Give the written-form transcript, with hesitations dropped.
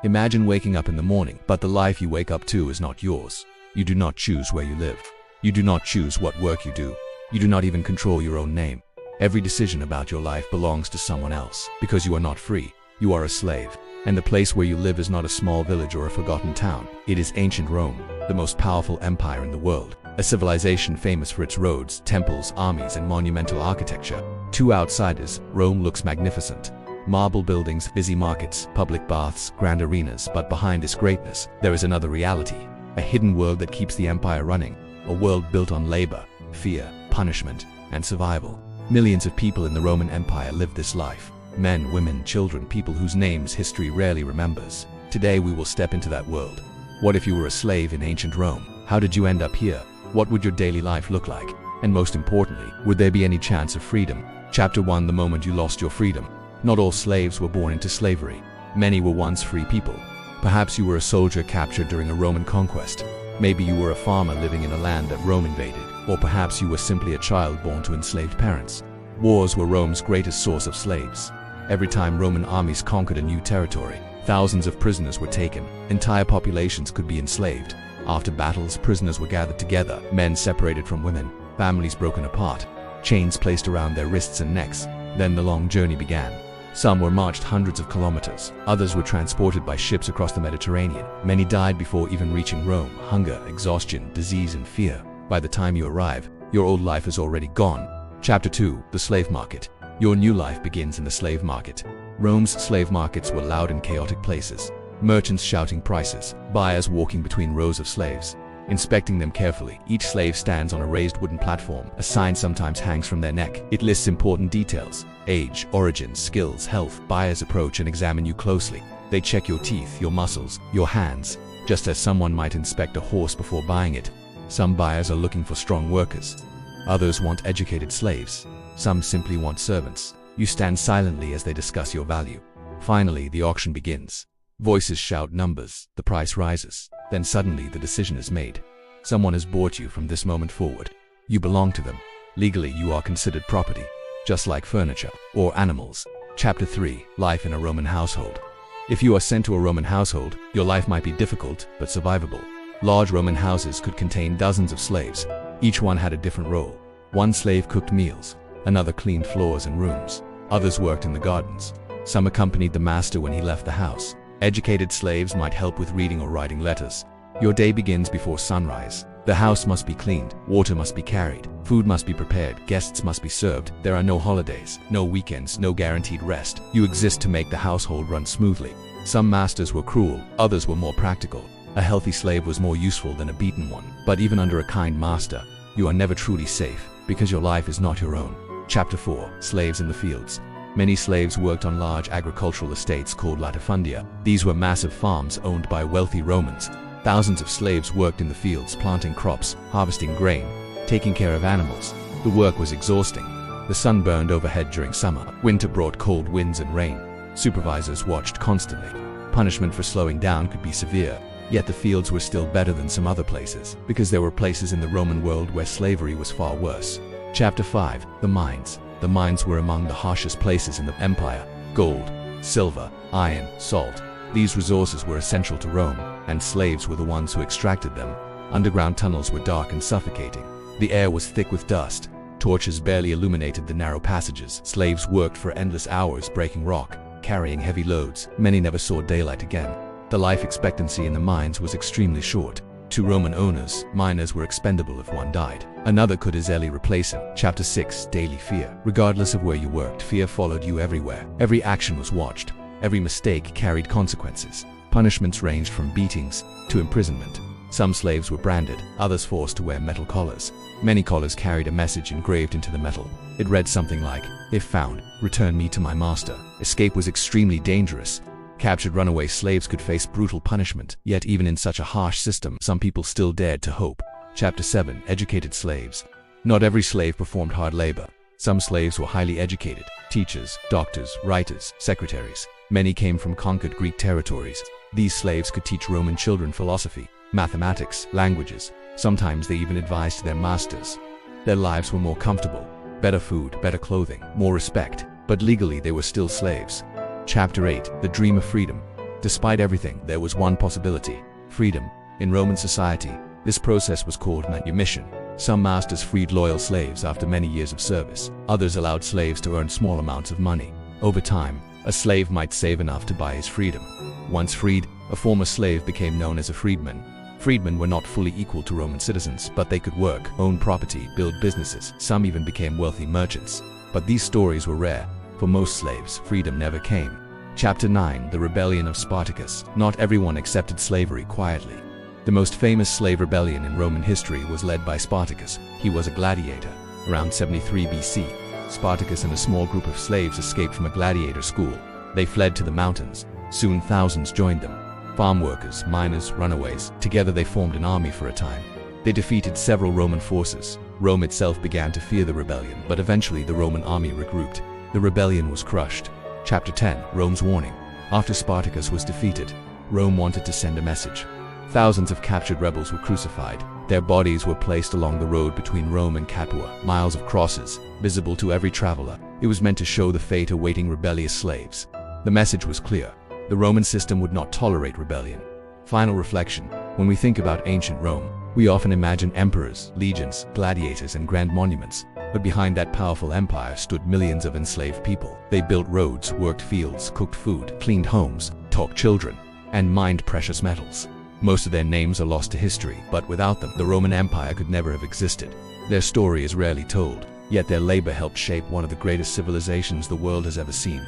Imagine waking up in the morning, but the life you wake up to is not yours. You do not choose where you live. You do not choose what work you do. You do not even control your own name. Every decision about your life belongs to someone else. Because you are not free, you are a slave. And the place where you live is not a small village or a forgotten town. It is ancient Rome, the most powerful empire in the world. A civilization famous for its roads, temples, armies, and monumental architecture. To outsiders, Rome looks magnificent. Marble buildings, busy markets, public baths, grand arenas, but behind this greatness, there is another reality. A hidden world that keeps the empire running. A world built on labor, fear, punishment, and survival. Millions of people in the Roman Empire lived this life. Men, women, children, people whose names history rarely remembers. Today we will step into that world. What if you were a slave in ancient Rome? How did you end up here? What would your daily life look like? And most importantly, would there be any chance of freedom? Chapter 1: The moment you lost your freedom. Not all slaves were born into slavery. Many were once free people. Perhaps you were a soldier captured during a Roman conquest. Maybe you were a farmer living in a land that Rome invaded. Or perhaps you were simply a child born to enslaved parents. Wars were Rome's greatest source of slaves. Every time Roman armies conquered a new territory, thousands of prisoners were taken. Entire populations could be enslaved. After battles, prisoners were gathered together, men separated from women, families broken apart, chains placed around their wrists and necks. Then the long journey began. Some were marched hundreds of kilometers. Others were transported by ships across the Mediterranean. Many died before even reaching Rome. Hunger, exhaustion, disease, and fear. By the time you arrive, your old life is already gone. Chapter 2: The Slave Market. Your new life begins in the slave market. Rome's slave markets were loud and chaotic places. Merchants shouting prices, buyers walking between rows of slaves, inspecting them carefully. Each slave stands on a raised wooden platform. A sign sometimes hangs from their neck. It lists important details: age, origin, skills, health. Buyers approach and examine you closely. They check your teeth, your muscles, your hands, just as someone might inspect a horse before buying it. Some buyers are looking for strong workers. Others want educated slaves. Some simply want servants. You stand silently as they discuss your value. Finally, the auction begins. Voices shout numbers. The price rises. Then suddenly the decision is made. Someone has bought you from this moment forward. You belong to them. Legally, you are considered property, just like furniture or animals. Chapter 3: Life in a Roman Household. If you are sent to a Roman household, your life might be difficult, but survivable. Large Roman houses could contain dozens of slaves. Each one had a different role. One slave cooked meals. Another cleaned floors and rooms. Others worked in the gardens. Some accompanied the master when he left the house. Educated slaves might help with reading or writing letters. Your day begins before sunrise. The house must be cleaned, water must be carried, food must be prepared, guests must be served. There are no holidays, no weekends, no guaranteed rest. You exist to make the household run smoothly. Some masters were cruel, others were more practical. A healthy slave was more useful than a beaten one. But even under a kind master, you are never truly safe, because your life is not your own. Chapter 4: Slaves in the Fields. Many slaves worked on large agricultural estates called latifundia. These were massive farms owned by wealthy Romans. Thousands of slaves worked in the fields, planting crops, harvesting grain, taking care of animals. The work was exhausting. The sun burned overhead during summer. Winter brought cold winds and rain. Supervisors watched constantly. Punishment for slowing down could be severe. Yet the fields were still better than some other places, because there were places in the Roman world where slavery was far worse. Chapter 5: The Mines. The mines were among the harshest places in the empire. Gold, silver, iron, salt. These resources were essential to Rome, and slaves were the ones who extracted them. Underground tunnels were dark and suffocating. The air was thick with dust. Torches barely illuminated the narrow passages. Slaves worked for endless hours breaking rock, carrying heavy loads. Many never saw daylight again. The life expectancy in the mines was extremely short. To Roman owners, miners were expendable if one died. Another could easily replace him. Chapter 6: Daily Fear. Regardless of where you worked, fear followed you everywhere. Every action was watched. Every mistake carried consequences. Punishments ranged from beatings to imprisonment. Some slaves were branded, others forced to wear metal collars. Many collars carried a message engraved into the metal. It read something like, "If found, return me to my master." Escape was extremely dangerous. Captured runaway slaves could face brutal punishment. Yet even in such a harsh system, some people still dared to hope. Chapter 7: Educated Slaves. Not every slave performed hard labor. Some slaves were highly educated: teachers, doctors, writers, secretaries. Many came from conquered Greek territories. These slaves could teach Roman children philosophy, mathematics, languages. Sometimes they even advised their masters. Their lives were more comfortable. Better food, better clothing, more respect. But legally they were still slaves. Chapter 8: The Dream of Freedom. Despite everything, there was one possibility: freedom. In Roman society, this process was called manumission. Some masters freed loyal slaves after many years of service. Others allowed slaves to earn small amounts of money. Over time, a slave might save enough to buy his freedom. Once freed, a former slave became known as a freedman. Freedmen were not fully equal to Roman citizens, but they could work, own property, build businesses. Some even became wealthy merchants. But these stories were rare. For most slaves, freedom never came. Chapter 9: The Rebellion of Spartacus. Not everyone accepted slavery quietly. The most famous slave rebellion in Roman history was led by Spartacus. He was a gladiator. Around 73 BC, Spartacus and a small group of slaves escaped from a gladiator school. They fled to the mountains. Soon thousands joined them. Farm workers, miners, runaways. Together they formed an army for a time. They defeated several Roman forces. Rome itself began to fear the rebellion, but eventually the Roman army regrouped. The rebellion was crushed. Chapter 10: Rome's Warning. After Spartacus was defeated, Rome wanted to send a message. Thousands of captured rebels were crucified. Their bodies were placed along the road between Rome and Capua, miles of crosses, visible to every traveler. It was meant to show the fate awaiting rebellious slaves. The message was clear: the Roman system would not tolerate rebellion. Final reflection: when we think about ancient Rome, we often imagine emperors, legions, gladiators, and grand monuments. But behind that powerful empire stood millions of enslaved people. They built roads, worked fields, cooked food, cleaned homes, taught children, and mined precious metals. Most of their names are lost to history, but without them, the Roman Empire could never have existed. Their story is rarely told, yet their labor helped shape one of the greatest civilizations the world has ever seen.